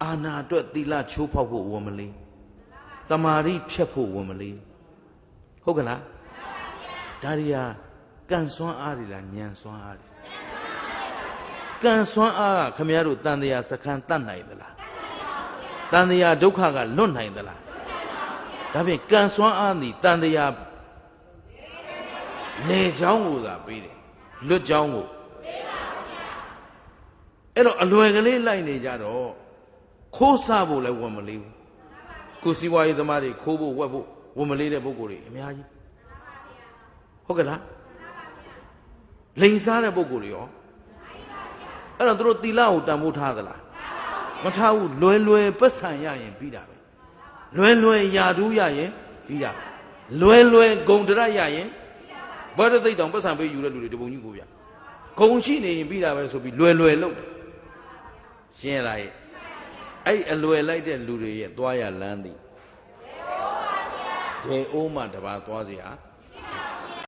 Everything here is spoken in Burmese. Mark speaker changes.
Speaker 1: အာနာအတွက်သီလချိုးဖောက်ဖို့ဝန်မလေးတမာရီဖြတ်ဖို့ဝန်မလေးဟုတ်ကလားဒါရီယာကံစွမ်းအားတွေလားဉာဏ်စွမ်းအားတွေကံစွမ်းအားကခမရတို့တန်တရားစခန်းတတ်နိုင်သလားတန်တရားဒုက္ခကလွတ်နိုင်သလားဒါဖြင့်ကံစွမ်းအားသည်တန်တရားလေချောင်းကိုသာပေးတယ်လွတ်ချောင်းကိုအဲ့တော့အလွယ်ကလေးလိုက်နေကြတော့ခိုးစားဖို့လည်းဝန်မလေးဘူးကိုစီဝါရေးသမားတွေခိုးဖို့ဝက်ဖို့ဝန်မလေးတဲ့ပုဂ္ဂိုလ်တွေအများကြီးဟုတ်ကဲ့လားလိန်စားတဲ့ပုဂ္ဂိုလ်တွေရောအဲ့တော့သူတို့သီလကိုတန်ဖိုးထားသလားမထားဘူးလွယ်လွယ်ပတ်ဆံရရင်ပြီးတာပဲလွယ်လွယ်ယာထူးရရင်ပြီးတာလွယ်လွယ်ဂုံတရရရင်ဘောဓစိတ်တောင်ပတ်ဆံပေးယူတဲ့လူတွေတပုံကြီးကိုဗျဂုံရှိနေရင်ပြီးတာပဲဆိုပြီးလွယ်လွယ်လုပ်တယ်ရှင်းလားရဲ့အဲ့အလွယ်လိုက်တဲ့လူတွေရဲ့သွားရလမ်းသည်ဒေအိုးမှတပါသွားเสีย